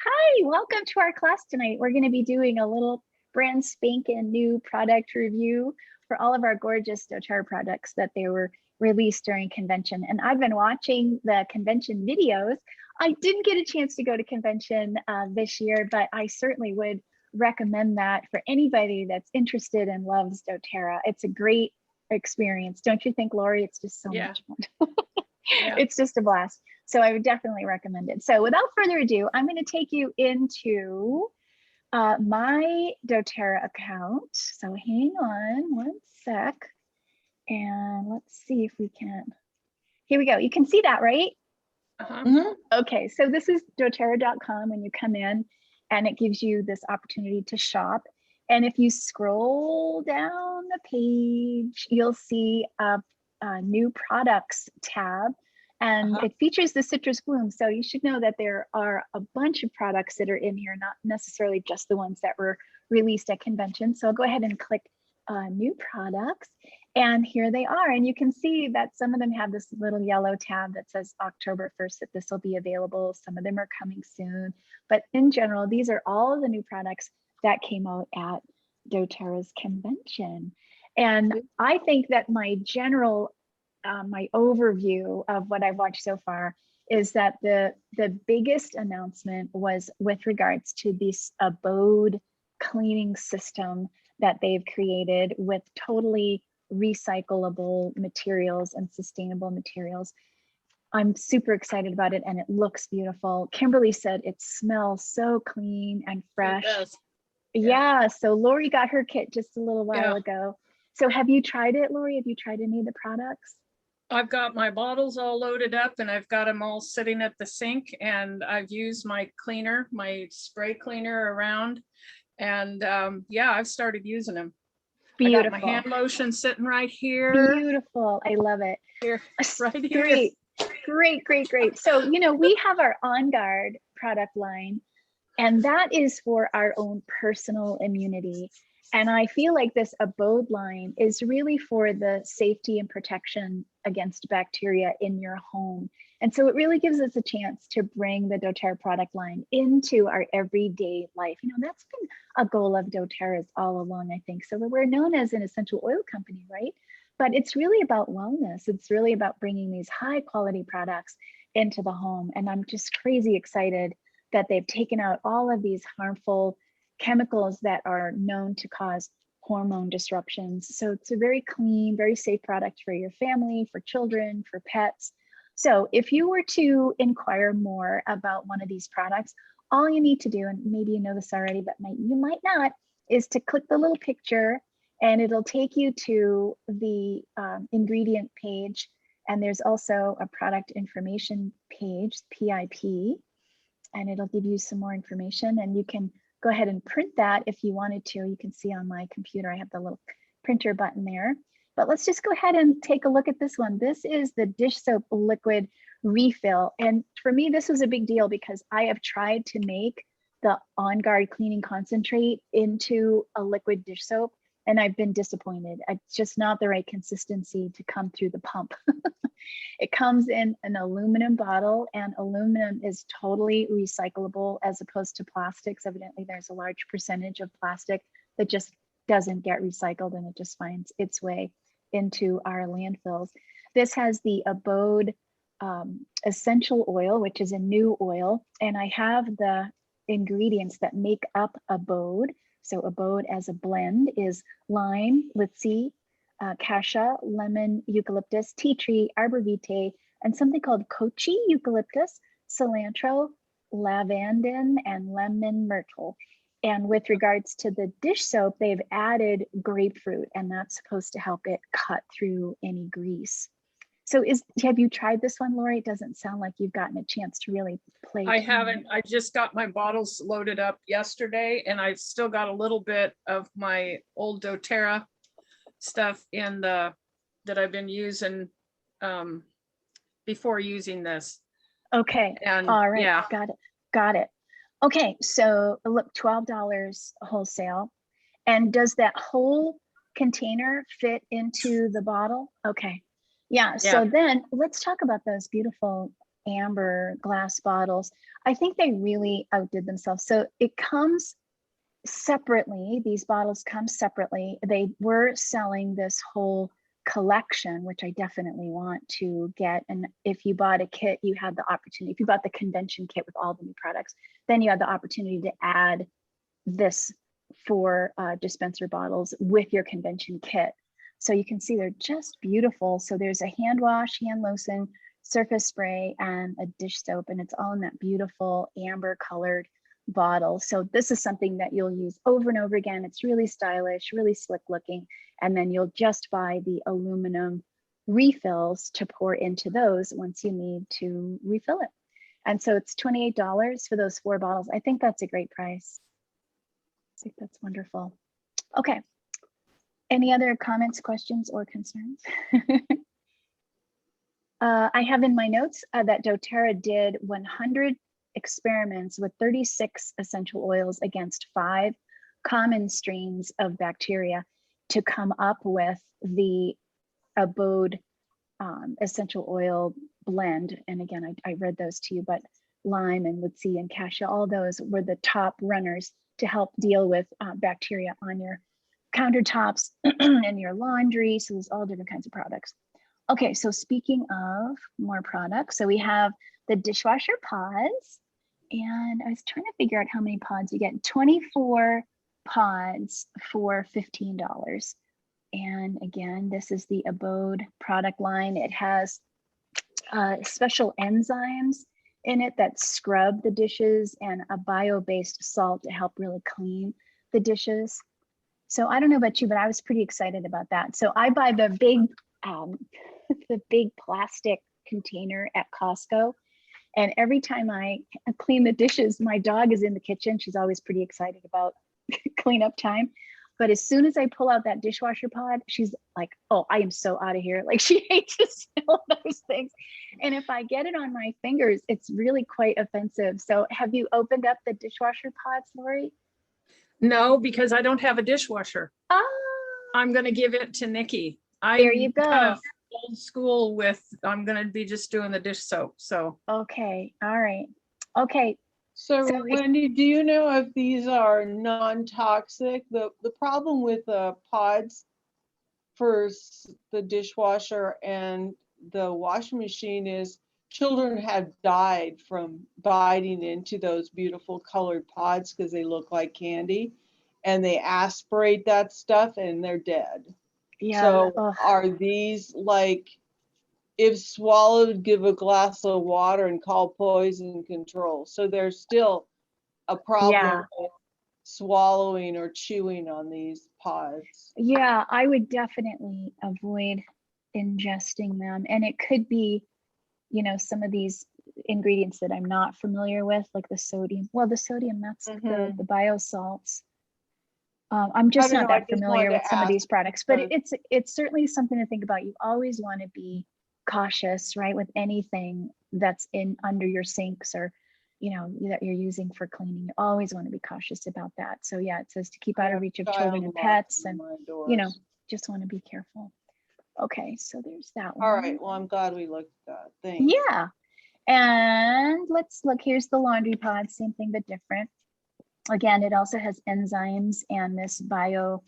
Hi, welcome to our class tonight. We're going to be doing a little brand spankin' new product review for all of our gorgeous doTERRA products that they were released during convention. And I've been watching the convention videos. I didn't get a chance to go to convention this year, but I certainly would recommend that for anybody that's interested and loves doTERRA. It's a great experience. Don't you think, Lori? It's just so much fun. It's just a blast. So I would definitely recommend it. So without further ado, I'm going to take you into my doTERRA account. So hang on one sec. And let's see if we can. Here we go. You can see that, right? Okay, so this is Doterracom when you come in, and it gives you this opportunity to shop. And if you scroll down the page, you'll see a new products tab. And it features the citrus bloom. So you should know that there are a bunch of products that are in here, not necessarily just the ones that were released at convention. So I'll go ahead and click new products. And here they are. And you can see that some of them have this little yellow tab that says October 1st that this will be available. Some of them are coming soon. But in general, these are all of the new products that came out at doTERRA's convention. And I think that my general my overview of what I've watched so far is that the biggest announcement was with regards to this abode cleaning system that they've created with totally recyclable materials and sustainable materials. I'm super excited about it and it looks beautiful. Kimberly said it smells so clean and fresh. Yeah, so Lori got her kit just a little while ago. So have you tried it, Lori? Have you tried any of the products? I've got my bottles all loaded up and I've got them all sitting at the sink, and I've used my cleaner, my spray cleaner around, and yeah, I've started using them. Beautiful. I got my hand lotion sitting right here. Beautiful. I love it. Here, right here. Great. So, you know, we have our On Guard product line, and that is for our own personal immunity. And I feel like this abode line is really for the safety and protection against bacteria in your home. And so it really gives us a chance to bring the doTERRA product line into our everyday life. You know, that's been a goal of doTERRA's all along, I think. So we're known as an essential oil company, right? But it's really about wellness. It's really about bringing these high quality products into the home. And I'm just crazy excited that they've taken out all of these harmful chemicals that are known to cause hormone disruptions. So it's a very clean, very safe product for your family, for children, for pets. So if you were to inquire more about one of these products, all you need to do, and maybe you know this already, but you might not, is to click the little picture and it'll take you to the ingredient page. And there's also a product information page, PIP, and it'll give you some more information, and you can go ahead and print that if you wanted to. You can see on my computer, I have the little printer button there. But let's just go ahead and take a look at this one. This is the dish soap liquid refill. And for me, this was a big deal because I have tried to make the On Guard cleaning concentrate into a liquid dish soap, and I've been disappointed. It's just not the right consistency to come through the pump. It comes in an aluminum bottle, and aluminum is totally recyclable as opposed to plastics. Evidently, there's a large percentage of plastic that just doesn't get recycled and it just finds its way into our landfills. This has the Abode essential oil, which is a new oil, and I have the ingredients that make up Abode. So Abode as a blend is lime, litchi, cassia, lemon, eucalyptus, tea tree, arbor vitae, and something called kochi eucalyptus, cilantro, lavender, and lemon myrtle. And with regards to the dish soap, they've added grapefruit, and that's supposed to help it cut through any grease. So have you tried this one, Lori? It doesn't sound like you've gotten a chance to really play. I haven't. I just got my bottles loaded up yesterday, and I've still got a little bit of my old doTERRA stuff in that I've been using before using this. Okay. And all right. Yeah. Got it. Okay. So look, $12 wholesale. And does that whole container fit into the bottle? Okay. Yeah. So then let's talk about those beautiful amber glass bottles. I think they really outdid themselves. So it comes separately. These bottles come separately. They were selling this whole collection, which I definitely want to get. And if you bought a kit, you had the opportunity. If you bought the convention kit with all the new products, then you had the opportunity to add this for dispenser bottles with your convention kit. So you can see they're just beautiful. So there's a hand wash, hand lotion, surface spray, and a dish soap, and it's all in that beautiful amber colored bottle. So this is something that you'll use over and over again. It's really stylish, really slick looking, and then you'll just buy the aluminum refills to pour into those once you need to refill it. And so it's $28 for those 4 bottles. I think that's a great price. I think that's wonderful. Okay. Any other comments, questions, or concerns? I have in my notes that doTERRA did 100 experiments with 36 essential oils against 5 common strains of bacteria to come up with the abode essential oil blend. And again, I read those to you, but lime and woodsia and cassia, all those were the top runners to help deal with bacteria on your countertops and your laundry. So there's all different kinds of products. Okay, so speaking of more products, so we have the dishwasher pods, and I was trying to figure out how many pods you get. 24 pods for $15. And again, this is the Abode product line. It has special enzymes in it that scrub the dishes and a bio-based salt to help really clean the dishes. So I don't know about you, but I was pretty excited about that. So I buy the big plastic container at Costco. And every time I clean the dishes, my dog is in the kitchen. She's always pretty excited about cleanup time. But as soon as I pull out that dishwasher pod, she's like, oh, I am so out of here. Like, she hates the smell of those things. And if I get it on my fingers, it's really quite offensive. So have you opened up the dishwasher pods, Lori? No, because I don't have a dishwasher. Oh, I'm going to give it to Nikki. there you go. Old school with, I'm going to be just doing the dish soap. So, okay. All right. Okay. So Wendy, do you know if these are non-toxic? The problem with pods for the dishwasher and the washing machine is children have died from biting into those beautiful colored pods because they look like candy, and they aspirate that stuff and they're dead. Yeah. So are these, like, if swallowed, give a glass of water and call poison control? So there's still a problem with swallowing or chewing on these pods. Yeah, I would definitely avoid ingesting them. And it could be, you know, some of these ingredients that I'm not familiar with, like the sodium. Well, the sodium, that's the biosalts. I'm just not that familiar with some of these products, but it's certainly something to think about. You always want to be cautious, right, with anything that's in under your sinks or, you know, that you're using for cleaning. You always want to be cautious about that. So yeah, it says to keep out of reach of children and pets, and you know, just want to be careful. Okay, so there's that one. All right, well, I'm glad we looked at that. Thanks. Yeah, and let's look. Here's the laundry pod, same thing but different. Again, it also has enzymes and this bio-based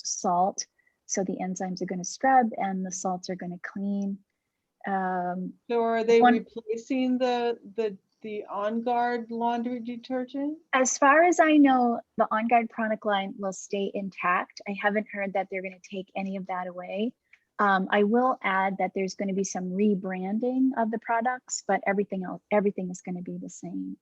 salt. So the enzymes are going to scrub and the salts are going to clean. So are they replacing the On Guard laundry detergent? As far as I know, the On Guard product line will stay intact. I haven't heard that they're going to take any of that away. I will add that there's going to be some rebranding of the products, but everything is going to be the same.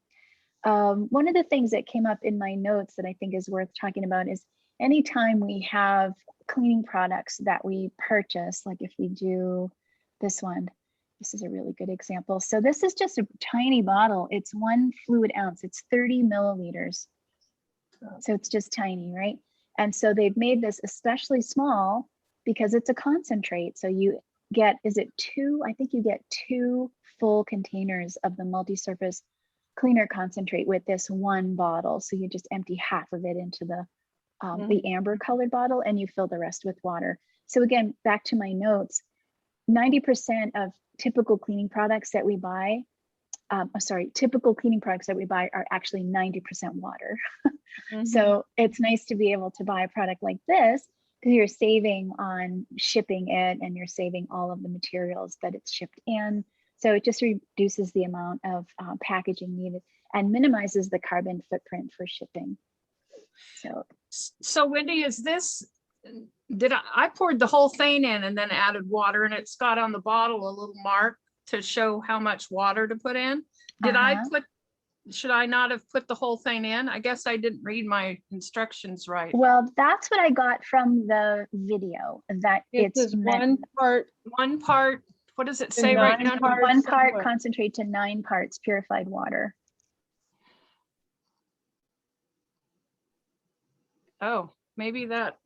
One of the things that came up in my notes that I think is worth talking about is anytime we have cleaning products that we purchase, like if we do this one, this is a really good example. So this is just a tiny bottle. It's 1 fluid ounce. It's 30 milliliters. So it's just tiny, right? And so they've made this especially small because it's a concentrate. So you get, is it 2? I think you get 2 full containers of the Multisurface cleaner concentrate with this one bottle. So you just empty half of it into the amber colored bottle and you fill the rest with water. So again, back to my notes, 90% of typical cleaning products that we buy, typical cleaning products that we buy are actually 90% water. So it's nice to be able to buy a product like this because you're saving on shipping it and you're saving all of the materials that it's shipped in. So it just reduces the amount of packaging needed and minimizes the carbon footprint for shipping. So Wendy, is this, I poured the whole thing in and then added water, and it's got on the bottle a little mark to show how much water to put in. Should I not have put the whole thing in? I guess I didn't read my instructions right. Well, that's what I got from the video, that it's one part, what does it say right now? 1 part concentrate to 9 parts purified water. Oh, maybe that.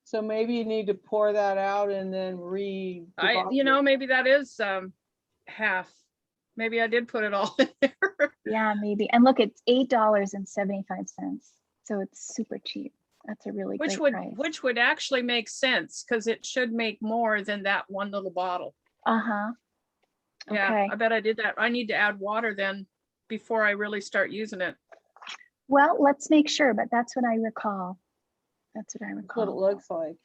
So maybe you need to pour that out and then maybe that is half. Maybe I did put it all in there. Yeah, maybe. And look, it's $8.75. So it's super cheap. That's a really great price. Which would actually make sense because it should make more than that one little bottle. Yeah, okay. I bet I did that. I need to add water then before I really start using it. Well, let's make sure, but that's what I recall. That's what what it looks like.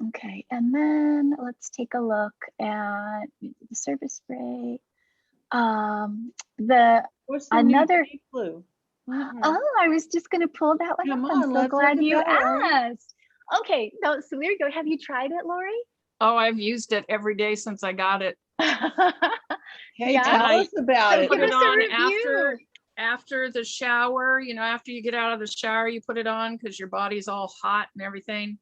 Okay, and then let's take a look at the surface spray. What's the another deep blue? Oh, I was just going to pull that one Come up. on, I'm so let's glad look at you that, Lori. asked. Okay, so there you go. Have you tried it, Lori? Oh, I've used it every day since I got it. Hey, tell us about it. Put it on after the shower. You know, after you get out of the shower, you put it on because your body's all hot and everything.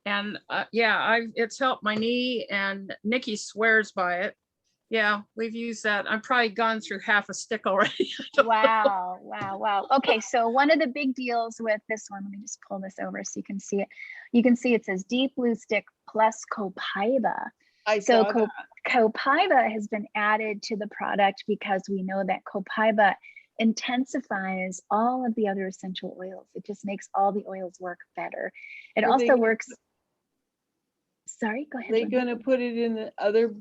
And it's helped my knee, and Nikki swears by it. Yeah, we've used that. I've probably gone through half a stick already. Wow. Okay, so one of the big deals with this one, let me just pull this over so you can see it. You can see it says Deep Blue Stick plus Copaiba. Copaiba has been added to the product because we know that Copaiba intensifies all of the other essential oils. It just makes all the oils work better. It also works. Sorry, go ahead. Are they going to put it in the other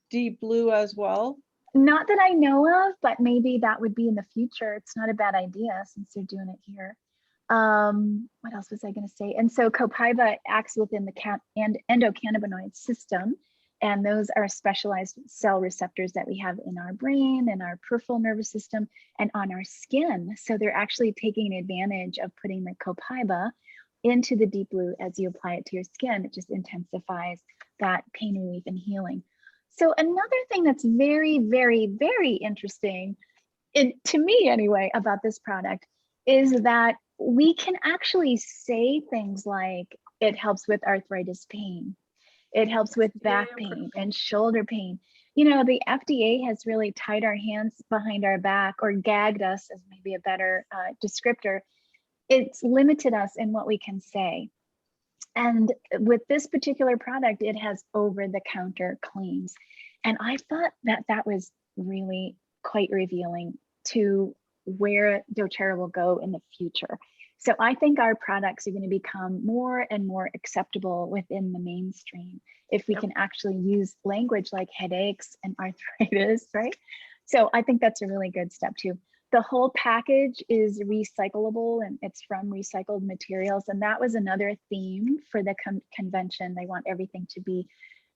deep blue as well? Not that I know of, but maybe that would be in the future. It's not a bad idea since they're doing it here. What else was I going to say? And so Copaiba acts within the endocannabinoid system, and those are specialized cell receptors that we have in our brain and our peripheral nervous system and on our skin. So they're actually taking advantage of putting the Copaiba into the deep blue as you apply it to your skin. It just intensifies that pain relief and healing. So another thing that's very, very, very interesting, to me anyway, about this product is that we can actually say things like it helps with arthritis pain. It helps with back pain and shoulder pain. You know, the FDA has really tied our hands behind our back, or gagged us, as maybe a better descriptor. It's limited us in what we can say. And with this particular product, it has over-the-counter claims. And I thought that that was really quite revealing to where doTERRA will go in the future. So I think our products are going to become more and more acceptable within the mainstream if we can actually use language like headaches and arthritis, right? So I think that's a really good step too. The whole package is recyclable, and it's from recycled materials. And that was another theme for the convention. They want everything to be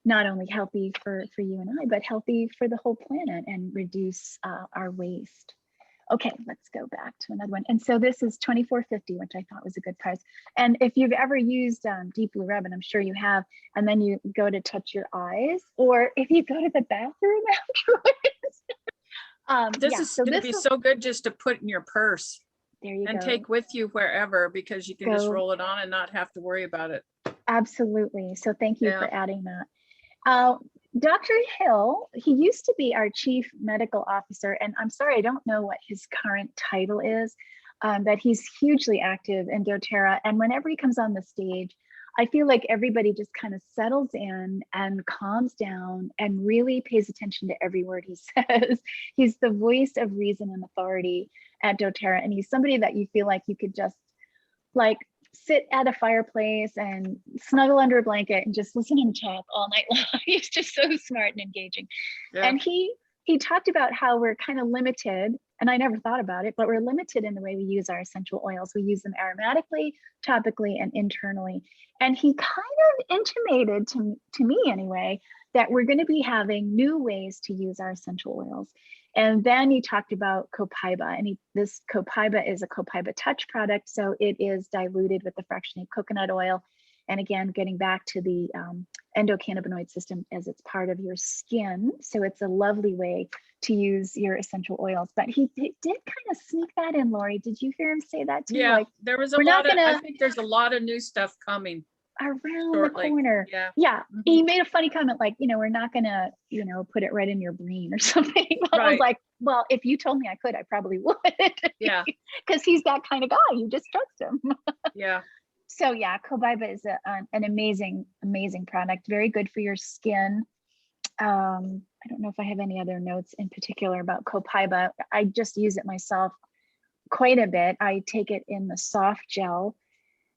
not only healthy for you and I, but healthy for the whole planet and reduce our waste. Okay, let's go back to another one. And so this is $24.50, which I thought was a good price. And if you've ever used Deep Blue Rub, and I'm sure you have, and then you go to touch your eyes, or if you go to the bathroom afterwards. This is going to be so good just to put in your purse. There you and go. take with you wherever, because you can just roll it on and not have to worry about it. Absolutely. So thank you for adding that. Dr. Hill, he used to be our chief medical officer, and I'm sorry, I don't know what his current title is, but he's hugely active in doTERRA. And whenever he comes on the stage, I feel like everybody just kind of settles in and calms down and really pays attention to every word he says. He's the voice of reason and authority at doTERRA, and he's somebody that you feel like you could just like sit at a fireplace and snuggle under a blanket and just listen to him talk all night long. He's just so smart and engaging. Yeah. And he talked about how we're kind of limited, and I never thought about it, but we're limited in the way we use our essential oils. We use them aromatically, topically, and internally. And he kind of intimated to me anyway, that we're going to be having new ways to use our essential oils. And then he talked about copaiba, and this copaiba is a copaiba touch product. So it is diluted with the fractionated coconut oil. And again, getting back to the endocannabinoid system as it's part of your skin. So it's a lovely way to use your essential oils. But he did kind of sneak that in, Lori. Did you hear him say that too? Yeah, Like, there was a we're not lot of, gonna- I think there's a lot of new stuff coming. around Shortly. the corner. Yeah. Yeah. Mhm. He made a funny comment like, we're not gonna, put it right in your brain or something. But I was Right. like, well, if you told me I could, I probably would. Yeah. Because he's that kind of guy. You just trust him. Yeah. So yeah, Kobaiba is an amazing, amazing product. Very good for your skin. I don't know if I have any other notes in particular about Kobaiba. I just use it myself quite a bit. I take it in the soft gel.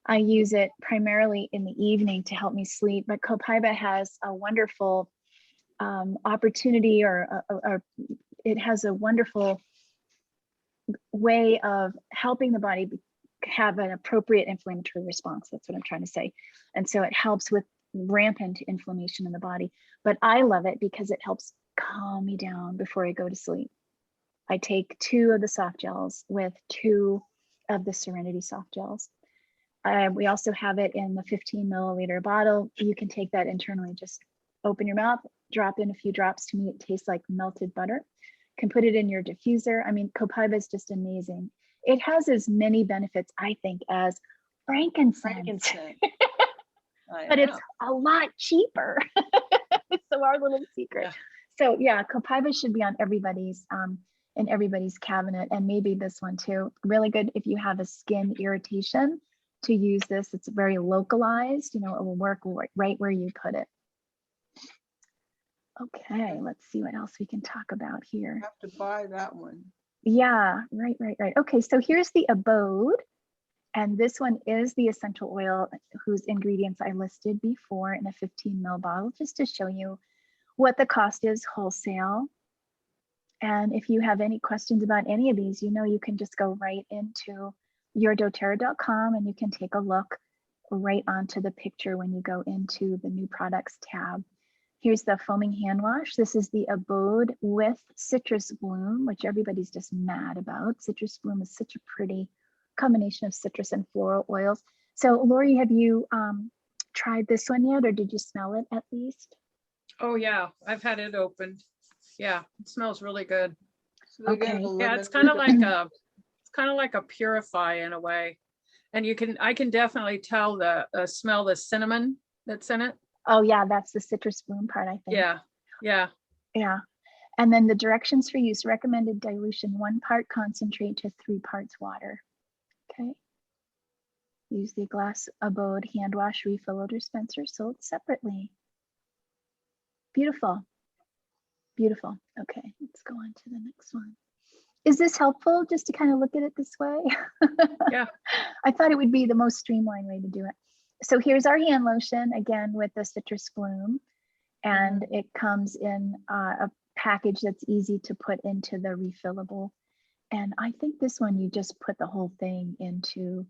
I use it primarily in the evening to help me sleep, but Kobaiba has a wonderful opportunity, or it has a wonderful way of helping the body have an appropriate inflammatory response. That's what I'm trying to say. And so it helps with rampant inflammation in the body. But I love it because it helps calm me down before I go to sleep. I take 2 of the soft gels with 2 of the Serenity soft gels. We also have it in the 15 milliliter bottle. You can take that internally, just open your mouth, drop in a few drops. To me, it tastes like melted butter. Can put it in your diffuser. I mean, Kobaiba is just amazing. It has as many benefits, I think, as frankincense. But it's a lot cheaper. So our little secret. Yeah. So yeah, Kobaiba should be on everybody's in everybody's cabinet, and maybe this one too. Really good if you have a skin irritation to use this. It's very localized, it will work right where you put it. Okay, let's see what else we can talk about here. You have to buy that one. Yeah, right. Okay, so here's the abode. And this one is the essential oil whose ingredients I listed before in a 15 ml bottle, just to show you what the cost is wholesale. And if you have any questions about any of these, you can just go right into your Doterracom and you can take a look right onto the picture when you go into the new products tab. Here's the foaming hand wash. This is the abode with citrus bloom, which everybody's just mad about. Citrus bloom is such a pretty combination of citrus and floral oils. So Lori, have you tried this one yet, or did you smell it at least? Oh yeah, I've had it opened. Yeah, it smells really good. So they're Okay. gonna Yeah, it's limit kind of like a purify in a way. And I can definitely tell smell the cinnamon that's in it. Oh yeah, that's the citrus bloom part, I think. Yeah. And then the directions for use: recommended dilution 1 part concentrate to 3 parts water. Okay. Use the glass abode hand wash refill or dispenser sold separately. Beautiful. Okay, let's go on to the next one. Is this helpful, just to kind of look at it this way? Yeah. I thought it would be the most streamlined way to do it. So here's our hand lotion, again with the citrus bloom, and it comes in a package that's easy to put into the refillable. And I think this one, you just put the whole thing into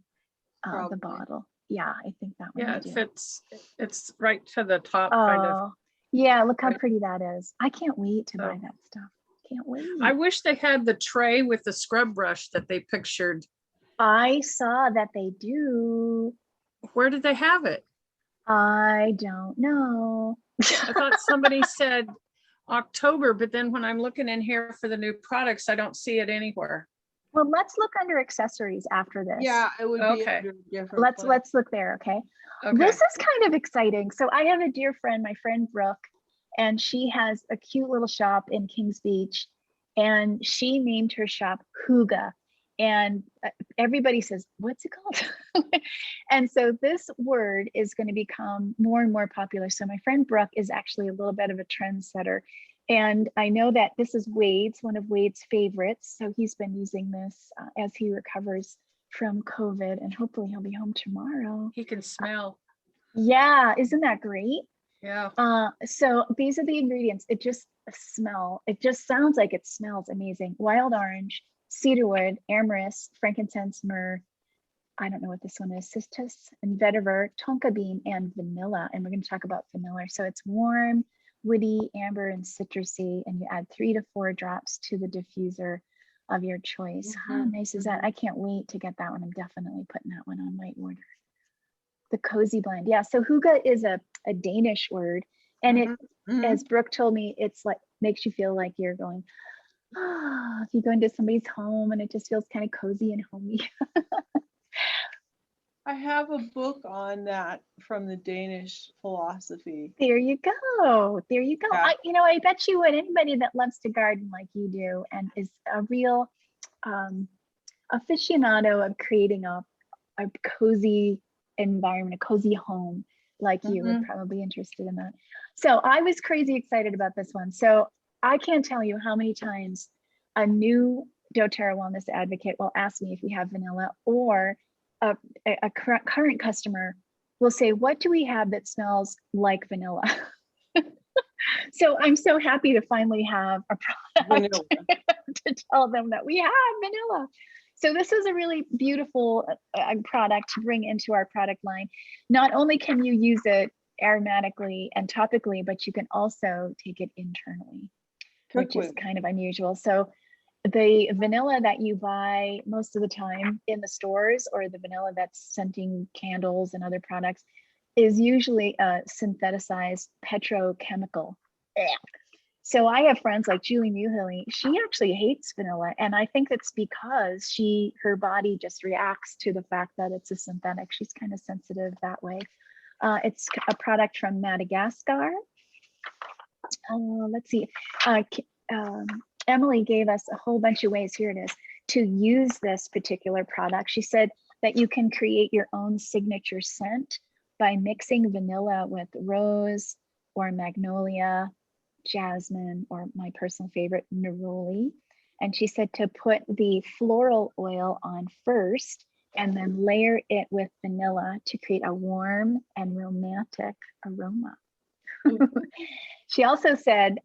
the bottle. Yeah, I think that one. Yeah, it fits. It's right to the top, Oh, kind of. Yeah, look how Right. pretty that is. I can't wait to buy that stuff. Can't wait. I wish they had the tray with the scrub brush that they pictured. I saw that they do. Where did they have it? I don't know. I thought somebody said October, but then when I'm looking in here for the new products, I don't see it anywhere. Well, let's look under accessories after this. Yeah, it would be Okay. under a different Let's place. look there, okay? Okay. This is kind of exciting. So I have a dear friend, my friend Brooke, and she has a cute little shop in Kings Beach, and she named her shop Huga. And everybody says, what's it called? And so this word is going to become more and more popular. So my friend Brooke is actually a little bit of a trendsetter. And I know that this is Wade's, one of Wade's favorites. So he's been using this as he recovers from COVID, and hopefully he'll be home tomorrow. He can smell. Yeah, isn't that great? Yeah. So these are the ingredients. It just sounds like it smells amazing. Wild orange, cedarwood, amyris, frankincense, myrrh. I don't know what this one is. Cistus and vetiver, tonka bean, and vanilla. And we're going to talk about vanilla. So it's warm, woody, amber, and citrusy. And you add 3 to 4 drops to the diffuser of your choice. How nice is that? I can't wait to get that one. I'm definitely putting that one on my order. The cozy blend. Yeah. So hygge is a Danish word. And it, as Brooke told me, it's like, makes you feel like you're going, if you go into somebody's home and it just feels kind of cozy and homey. I have a book on that from the Danish philosophy. There you go. There you go. Yeah. I bet you would, anybody that loves to garden like you do and is a real aficionado of creating a cozy environment, a cozy home like you would probably be interested in that. So I was crazy excited about this one. So I can't tell you how many times a new doTERRA wellness advocate will ask me if we have vanilla, or a current customer will say, what do we have that smells like vanilla? So I'm so happy to finally have a product to tell them that we have vanilla. So this is a really beautiful product to bring into our product line. Not only can you use it aromatically and topically, but you can also take it internally, which is kind of unusual. So the vanilla that you buy most of the time in the stores, or the vanilla that's scenting candles and other products, is usually a syntheticized petrochemical. So I have friends like Julie Muhilly. She actually hates vanilla, and I think it's because her body just reacts to the fact that it's a synthetic. She's kind of sensitive that way. It's a product from Madagascar. Let's see. Emily gave us a whole bunch of ways, here it is, to use this particular product. She said that you can create your own signature scent by mixing vanilla with rose or magnolia, jasmine, or my personal favorite, neroli. And she said to put the floral oil on first and then layer it with vanilla to create a warm and romantic aroma. She also said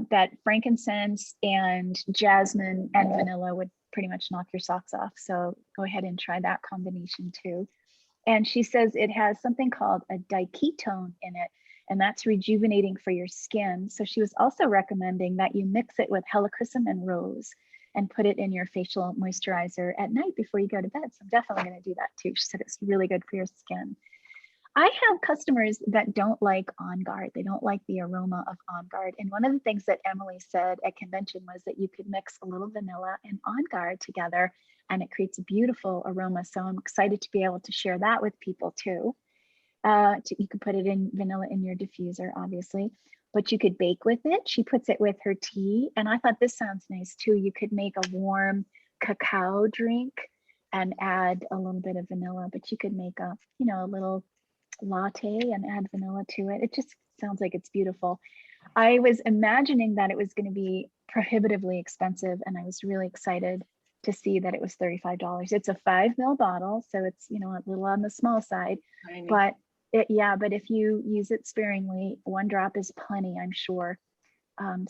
that frankincense and jasmine and vanilla would pretty much knock your socks off. So go ahead and try that combination too. And she says it has something called a diketone in it, and that's rejuvenating for your skin. So she was also recommending that you mix it with helichrysum and rose and put it in your facial moisturizer at night before you go to bed. So I'm definitely going to do that too. She said it's really good for your skin. I have customers that don't like On Guard. They don't like the aroma of On Guard. And one of the things that Emily said at convention was that you could mix a little vanilla and On Guard together, and it creates a beautiful aroma. So I'm excited to be able to share that with people too. You can put it in vanilla in your diffuser, obviously, but you could bake with it. She puts it with her tea. And I thought this sounds nice too. You could make a warm cacao drink and add a little bit of vanilla, but you could make a little latte and add vanilla to it. It just sounds like it's beautiful. I was imagining that it was going to be prohibitively expensive, and I was really excited to see that it was $35. It's a 5 ml bottle, so it's a little on the small side, but if you use it sparingly, 1 drop is plenty, I'm sure.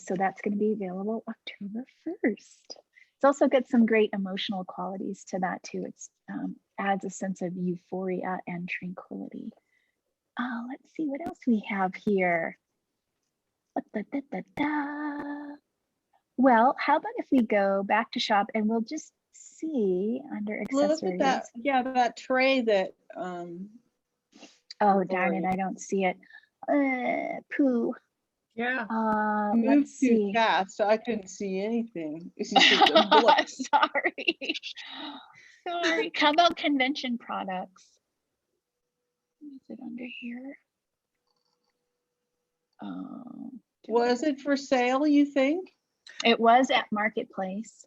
So that's going to be available October 1st. It's also got some great emotional qualities to that too. It's adds a sense of euphoria and tranquility. Let's see what else we have here. Well, how about if we go back to shop and we'll just see under accessories. Look at that, that tray that oh darn it, I don't see it. Pooh. Yeah. moved Let's too see. fast, so I couldn't see anything. Sorry. How about convention products? Is it under here? Was it for sale, you think? It was at Marketplace.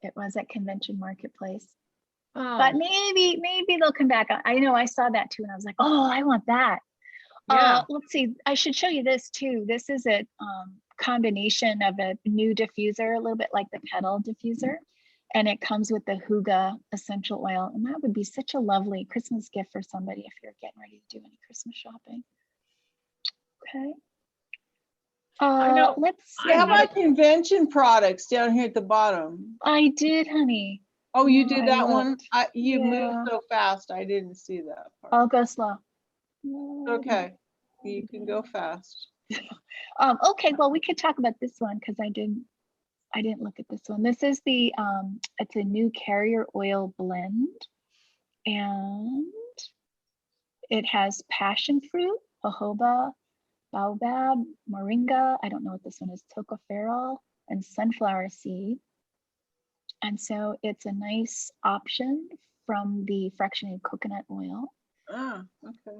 It was at Convention Marketplace. But maybe they'll come back. I know I saw that too, and I was like, oh, I want that. Yeah. Let's see. I should show you this too. This is a combination of a new diffuser, a little bit like the pedal diffuser. And it comes with the Huga essential oil. And that would be such a lovely Christmas gift for somebody if you're getting ready to do any Christmas shopping. Okay. I know. Let's see. How about convention products down here at the bottom? I did, honey. Oh, you Yeah, did I that one? looked. You Yeah. moved so fast, I didn't see that part. I'll go slow. Okay, you can go fast. Okay, well, we could talk about this one because I didn't look at this one. This is the it's a new carrier oil blend, and it has passion fruit, jojoba, baobab, moringa. I don't know what this one is, tocopherol, and sunflower seed. And so it's a nice option from the fractionated coconut oil. Ah, okay.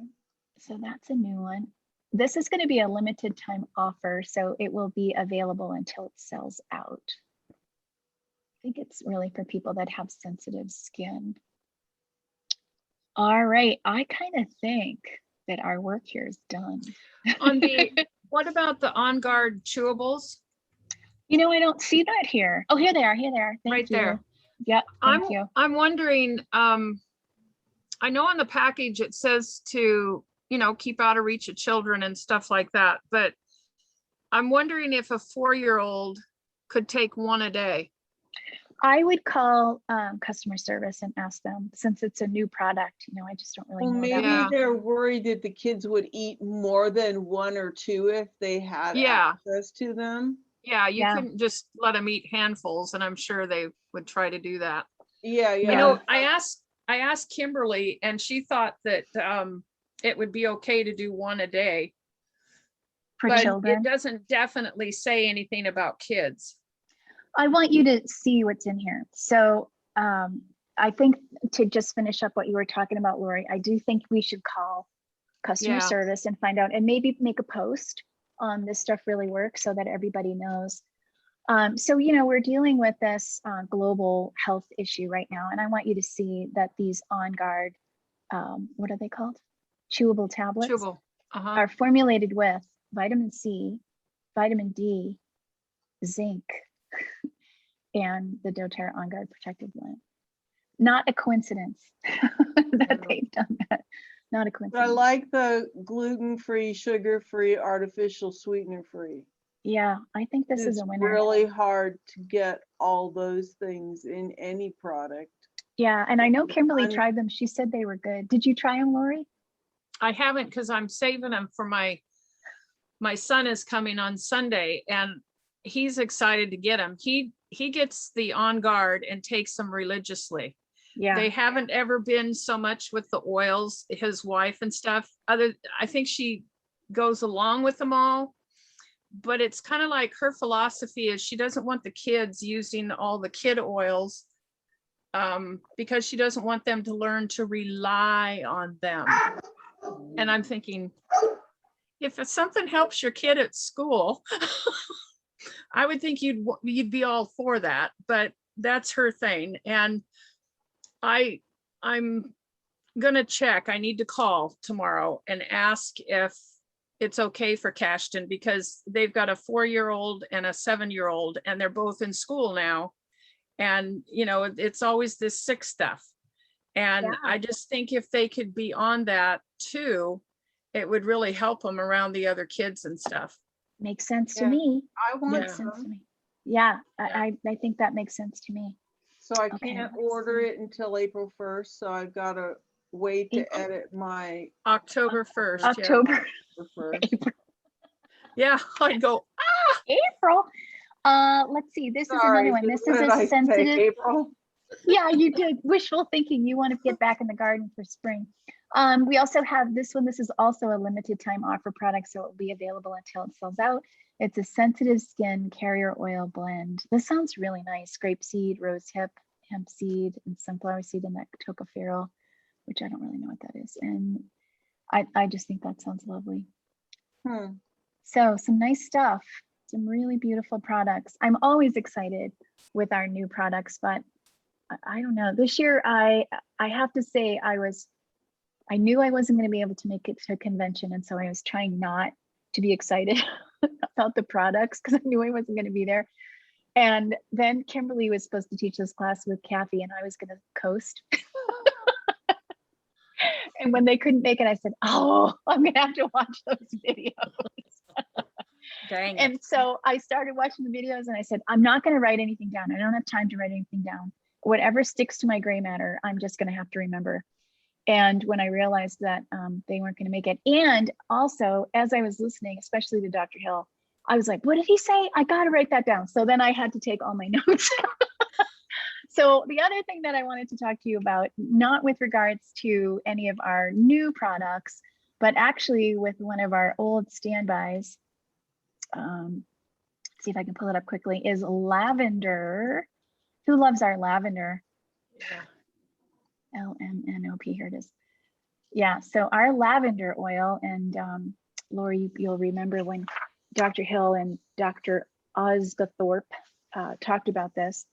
So that's a new one. This is going to be a limited time offer, so it will be available until it sells out. I think it's really for people that have sensitive skin. All right, I kind of think that our work here is done. On the, what about the On Guard chewables? You know, I don't see that here. Oh, here they are. Here they are. Thank Right you. there. Yep. Thank you. I'm wondering, I know on the package it says to, you know, keep out of reach of children and stuff like that, but I'm wondering if a 4-year-old could take one a day. I would call customer service and ask them, since it's a new product, you know, I just don't really Well, know maybe that much. they're worried that the kids would eat more than 1 or 2 if they had access to them. Yeah, you Yeah. couldn't just let them eat handfuls, and I'm sure they would try to do that. Yeah, yeah. You know, I asked Kimberly, and she thought that it would be okay to do one a day. For But children. it doesn't definitely say anything about kids. I want you to see what's in here. So I think to just finish up what you were talking about, Lori, I do think we should call customer service and find out, and maybe make a post on this stuff really works so that everybody knows. So, you know, we're dealing with this global health issue right now. And I want you to see that these On Guard, what are they called? Chewable tablets. Chewable. Are formulated with vitamin C, vitamin D, zinc, and the doTERRA On Guard Protective Blend. Not a coincidence that they've done that. Not a coincidence. I like the gluten-free, sugar-free, artificial sweetener-free. Yeah, I think this is a winner. It's really hard to get all those things in any product. Yeah, and I know Kimberly tried them. She said they were good. Did you try them, Lori? I haven't, because I'm saving them for my son is coming on Sunday, and he's excited to get them. He gets the On Guard and takes them religiously. Yeah. They haven't ever been so much with the oils, his wife and stuff. I think she goes along with them all, but it's kind of like her philosophy is she doesn't want the kids using all the kid oils because she doesn't want them to learn to rely on them. And I'm thinking, if something helps your kid at school, I would think you'd be all for that, but that's her thing. And I'm gonna check. I need to call tomorrow and ask if it's okay for Cashton, because they've got a 4-year-old and a 7-year-old, and they're both in school now. And you know, it's always this sick stuff. And I just think if they could be on that too, it would really help them around the other kids and stuff. Makes sense to me. I want Makes sense to me. Yeah, I think that makes sense to me. So I can't order it until April 1st. So I've got to wait to edit my October 1st. October. Yeah, I'd go, April. Let's see. This is another one. This is a sensitive. April. Yeah, you did. Wishful thinking. You want to get back in the garden for spring. We also have this one. This is also a limited time offer product, so it will be available until it sells out. It's a sensitive skin carrier oil blend. This sounds really nice. Grapeseed, rosehip, hemp seed, and sunflower seed, and that tocopherol, which I don't really know what that is. And I just think that sounds lovely. So some nice stuff, some really beautiful products. I'm always excited with our new products, but I don't know. This year, I have to say I knew I wasn't going to be able to make it to a convention, and so I was trying not to be excited about the products because I knew I wasn't going to be there. And then Kimberly was supposed to teach this class with Kathy, and I was going to coast. And when they couldn't make it, I said, oh, I'm going to have to watch those videos. Dang it. And so I started watching the videos, and I said, I'm not going to write anything down. I don't have time to write anything down. Whatever sticks to my gray matter, I'm just going to have to remember. And when I realized that they weren't going to make it, and also as I was listening, especially to Dr. Hill, I was like, what did he say? I got to write that down. So then I had to take all my notes. So the other thing that I wanted to talk to you about, not with regards to any of our new products, but actually with one of our old standbys, see if I can pull it up quickly, is lavender. Who loves our lavender? Yeah. LMNOP, here it is. Yeah, so our lavender oil, and Lori, you'll remember when Dr. Hill and Dr. Osgothorpe talked about this.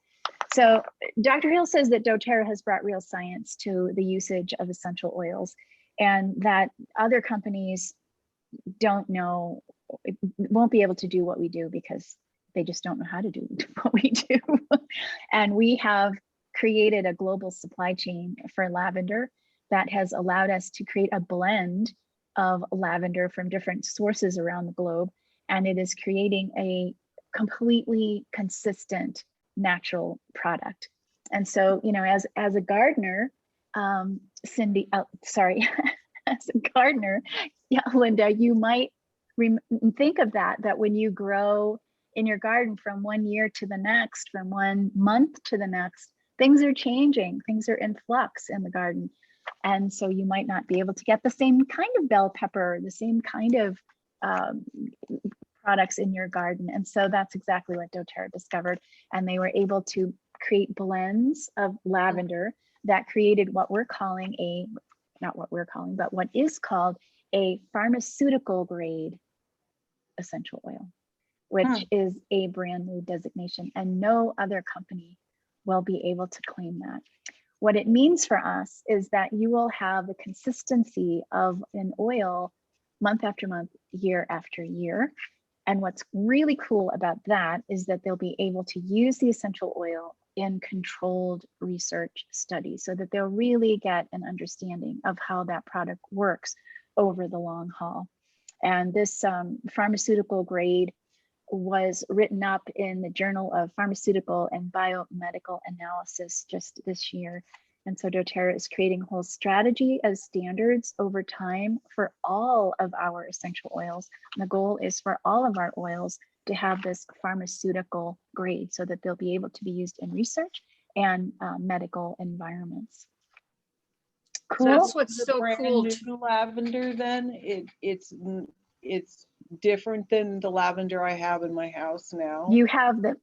So Dr. Hill says that doTERRA has brought real science to the usage of essential oils, and that other companies don't know, won't be able to do what we do because they just don't know how to do what we do. And we have created a global supply chain for lavender that has allowed us to create a blend of lavender from different sources around the globe. And it is creating a completely consistent natural product. And so, you know, as a gardener, Cindy, sorry, as a gardener, yeah, Linda, you might think of that when you grow in your garden from one year to the next, from 1 month to the next, things are changing, things are in flux in the garden. And so you might not be able to get the same kind of bell pepper, the same kind of products in your garden. And so that's exactly what doTERRA discovered. And they were able to create blends of lavender that created what we're calling a, not what we're calling, but what is called a pharmaceutical grade essential oil, which is a brand new designation, and no other company will be able to claim that. What it means for us is that you will have the consistency of an oil month after month, year after year. And what's really cool about that is that they'll be able to use the essential oil in controlled research studies so that they'll really get an understanding of how that product works over the long haul. And this pharmaceutical grade was written up in the Journal of Pharmaceutical and Biomedical Analysis just this year. And so doTERRA is creating a whole strategy of standards over time for all of our essential oils. And the goal is for all of our oils to have this pharmaceutical grade so that they'll be able to be used in research and medical environments. Cool. So that's what's so cool. New lavender, then it's different than the lavender I have in my house now. You have the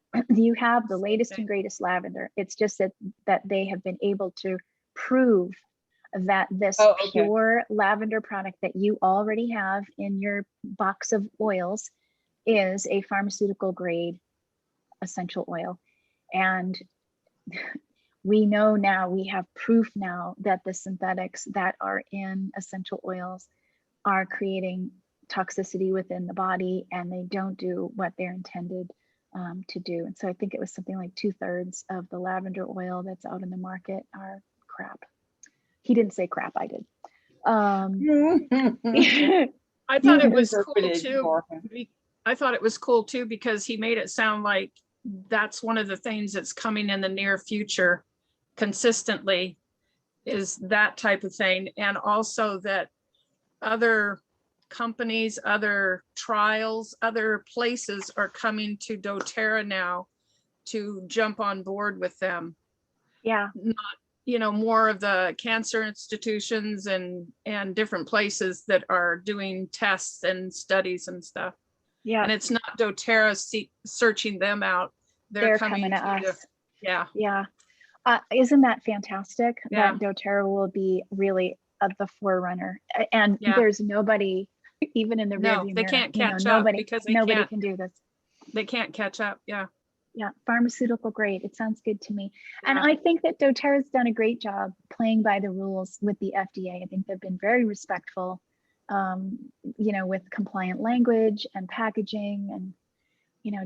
latest and greatest lavender. It's just that they have been able to prove that this pure lavender product that you already have in your box of oils is a pharmaceutical grade essential oil. And we know now, we have proof now that the synthetics that are in essential oils are creating toxicity within the body, and they don't do what they're intended to do. And so I think it was something like 2/3 of the lavender oil that's out in the market are crap. He didn't say crap, I did. I thought it was cool too. I thought it was cool too because he made it sound like that's one of the things that's coming in the near future consistently, is that type of thing. And also that other companies, other trials, other places are coming to doTERRA now to jump on board with them. Yeah. Not, you know, more of the cancer institutions and different places that are doing tests and studies and stuff. Yeah. And it's not doTERRA searching them out. They're coming to us. Yeah. Yeah. Isn't that fantastic? Yeah. That doTERRA will be really the forerunner, and there's nobody, even in the rearview they mirror, can't catch up because nobody can do this. They can't catch up. Yeah. Yeah, pharmaceutical grade. It sounds good to me. Yeah. And I think that doTERRA's done a great job playing by the rules with the FDA. I think they've been very respectful, you know, with compliant language and packaging, and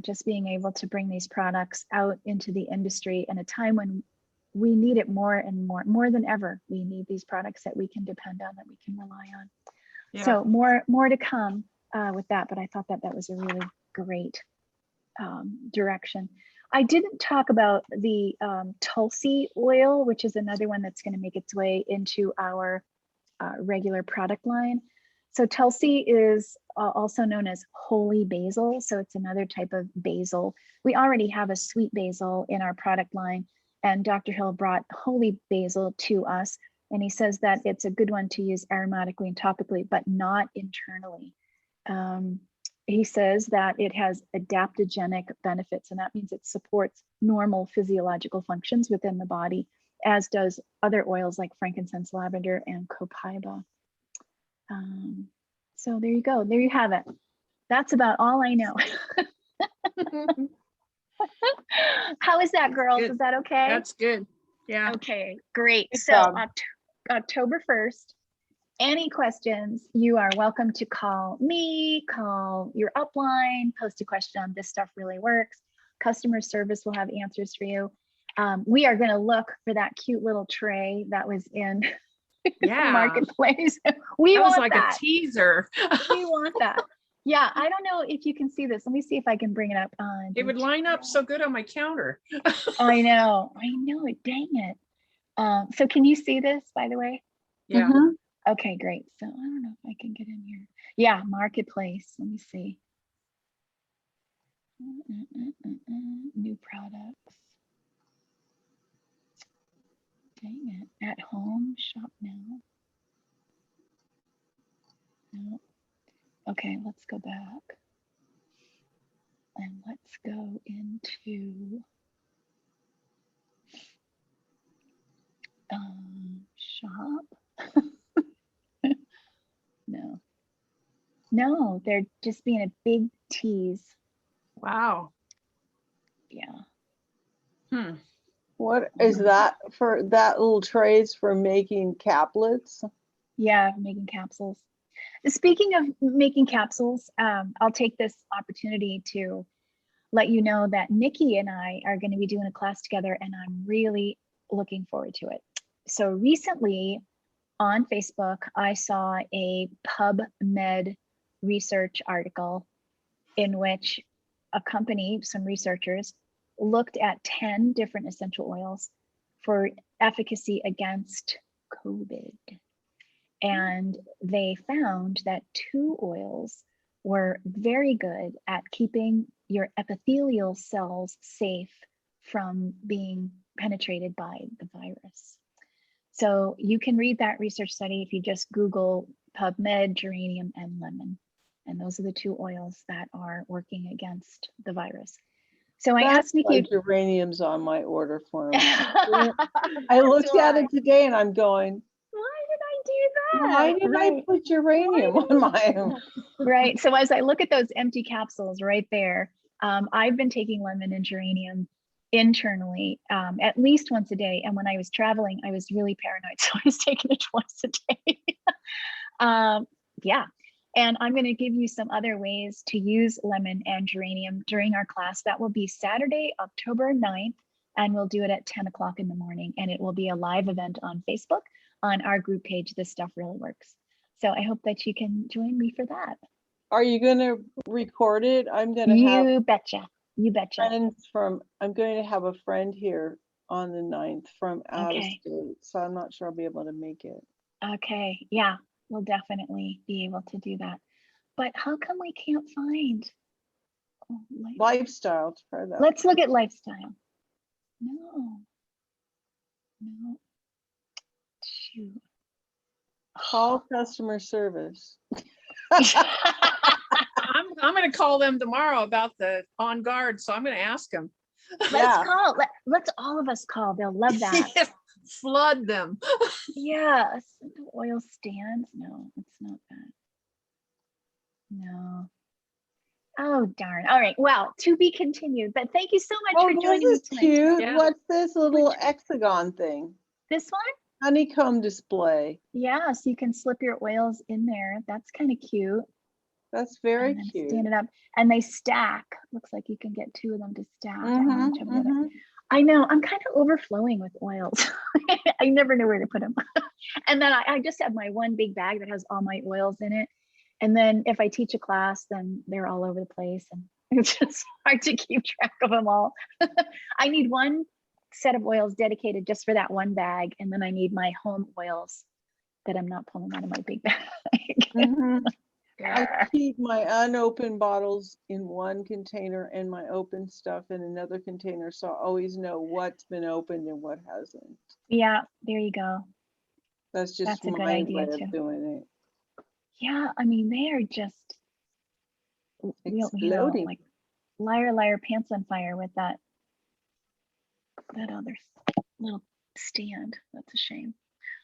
just being able to bring these products out into the industry in a time when we need it more and more than ever. We need these products that we can depend on, that we can rely on. Yeah. So more to come with that, but I thought that was a really great direction. I didn't talk about the Tulsi oil, which is another one that's going to make its way into our regular product line. So Tulsi is also known as holy basil. So it's another type of basil. We already have a sweet basil in our product line, and Dr. Hill brought holy basil to us. And he says that it's a good one to use aromatically and topically, but not internally. He says that it has adaptogenic benefits, and that means it supports normal physiological functions within the body, as does other oils like frankincense, lavender, and copaiba. So there you go. There you have it. That's about all I know. How is that, girls? Good. Is that okay? That's good. Yeah. Okay, great. Good So job. October 1st, any questions, you are welcome to call me, call your upline, post a question on This Stuff Really Works. Customer service will have answers for you. We are going to look for that cute little tray that was in the marketplace. We That was want like that. a teaser. We want that. Yeah, I don't know if you can see this. Let me see if I can bring it up on. It would line up so good on my counter. I know it. Dang it. So can you see this, by the way? Yeah. Mhm. Okay, great. So I don't know if I can get in here. Yeah, marketplace. Let me see. New products. Dang it. At home, shop now. No. Okay, let's go back. And let's go into shop. No, they're just being a big tease. Wow. Yeah. What is that for? That little trays for making caplets? Yeah, making capsules. Speaking of making capsules, I'll take this opportunity to let you know that Nikki and I are going to be doing a class together, and I'm really looking forward to it. So recently on Facebook, I saw a PubMed research article in which a company, some researchers, looked at 10 different essential oils for efficacy against COVID. And they found that 2 oils were very good at keeping your epithelial cells safe from being penetrated by the virus. So you can read that research study if you just Google PubMed, geranium, and lemon. And those are the 2 oils that are working against the virus. So I asked Nikki. Like geranium's on my order form. I looked at it today and I'm going, why did I do that? why did I put geranium on my? Right. So as I look at those empty capsules right there, I've been taking lemon and geranium internally at least once a day. And when I was traveling, I was really paranoid. So I was taking it twice a day. Yeah. And I'm going to give you some other ways to use lemon and geranium during our class. That will be Saturday, October 9th, and we'll do it at 10 o'clock in the morning. And it will be a live event on Facebook on our group page, This Stuff Really Works. So I hope that you can join me for that. Are you going to record it? I'm going to have. You betcha. You betcha. I'm going to have a friend here on the 9th from out of Okay. state. So I'm not sure I'll be able to make it. Okay. Yeah, we'll definitely be able to do that. But how come we can't find lifestyle? Try that. Let's look at lifestyle. No. Shoot. Call customer service. I'm going to call them tomorrow about the On Guard, so I'm going to ask them. Let's call. Let's all of us call. They'll love that. Flood them. Yes. Oil stands. No, it's not that. No. Oh, darn. All right. Well, to be continued. But thank you so much for joining me tonight. Cute. Yeah. What's this little hexagon thing? This one? Honeycomb display. Yeah, so you can slip your oils in there. That's kind of cute. That's very and then cute. stand it up, and they stack. Looks like you can get 2 of them to stack on each other. Mhm. I know, I'm kind of overflowing with oils. I never know where to put them. And then I just have my one big bag that has all my oils in it. And then if I teach a class, then they're all over the place, and it's just hard to keep track of them all. I need one set of oils dedicated just for that one bag. And then I need my home oils that I'm not pulling out of my big bag. Mhm. I Yeah. keep my unopened bottles in one container and my open stuff in another container, so I always know what's been opened and what hasn't. Yeah, there you go. That's just That's a good my idea way too. of doing it. Yeah, I mean, they are just, Exploding. like liar, liar, pants on fire with that other little stand. That's a shame.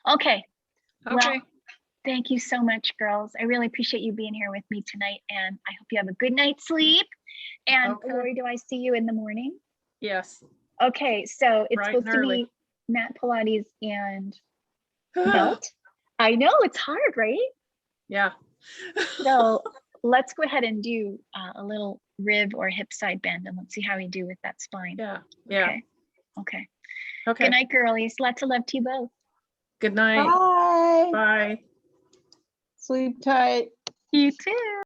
Okay. Okay. Well, thank you so much, girls. I really appreciate you being here with me tonight, and I hope you have a good night's sleep. And Okay. Lori, do I see you in the morning? Yes. Okay, so it's Bright and supposed to early. be Matt Pilates and belt. I know it's hard, right? Yeah. So let's go ahead and do a little rib or hip side bend, and let's see how we do with that spine. Yeah. Yeah. Okay. Okay. Okay. Good night, girlies. Lots of love to you both. Good night. Bye. Bye. Sleep tight. You too.